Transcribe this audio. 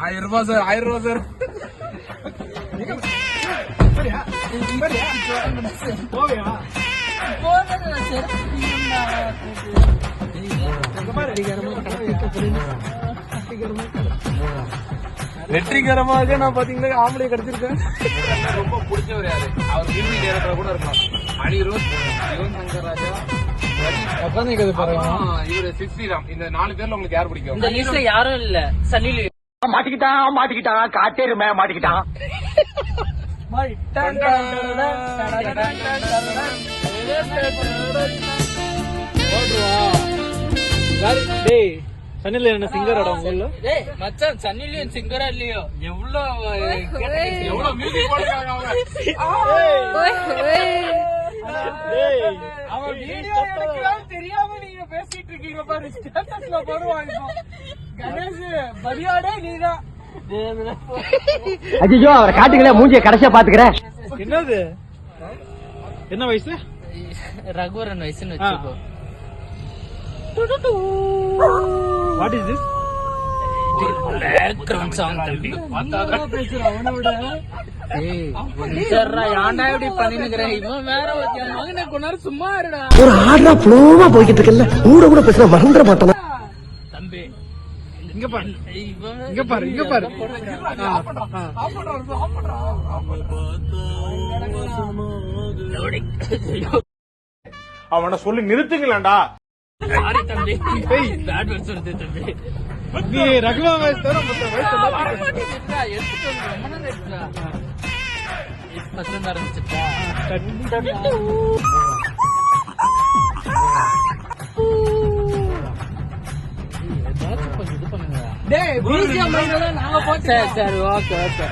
1000 ரூபாய் சார், 1000 ரூபாய் சார். வெற்றிகரமாக நான் பாத்தீங்கன்னா ஆம்பளை கிடைச்சிருக்கேன். ரொம்ப பிடிச்சவர் யாரு? அவர் ஃபிலிம் டைரக்டரா கூட இருக்கலாம். அனிருத், யுவன் சங்கர் ராஜா, இவரு சிஸ்ரீராம். இந்த 4 பேர்ல உங்களுக்கு யார் பிடிக்கும்? இந்த லிஸ்ட்ல யாரும் இல்ல. சன்னி லியோன் மாட்டிக்கிட்டான் காட்டேருமே மாட்டிக்கிட்டான். சன்னி லியோன் சிங்கரோட உங்கள மச்சான் சன்னி லியோன் சிங்கரா இல்லையோ எவ்வளவு மியூசிக் போடுறாங்க அவங்க. அவன் வீடியோ எடுக்கிறான்னு தெரியாம நீங்க பேசிட்டு இருக்கீங்க பாரு. ஸ்டேட்டஸ்ல போடுவாங்க. கணேஷ் பரியாடே நீதான். ஐயோ அவரை காட்டுங்களே, மூஞ்சிய கடைசியா பாத்துக்கிறேன். என்னது? என்ன வயசு? ரகுவரன் வயசுன்னு வச்சுக்கோ. What is this? Background song தம்பி. ஏன்டா இப்படி பண்ணினுக்கிற? இவன் வேற என் மகனை கொண்டாரு சும்மா இருடா. ஒரு ஆடா ஃப்ளோவா போய்கிட்டு இருக்குல்ல, கூட பேசுற மறந்துட மாட்டானா தம்பி? இங்க பாரு, இங்க பாரு, இங்க பாரு. அவனை சொல்லி நிறுத்துங்களேன்டா. சாரி தம்பி, பேட் வேர்ட்ஸ் வருது தம்பி. நீ ரகுவா வயசு தவிர மொத்த வயசு சரி ஓகே ஓகே.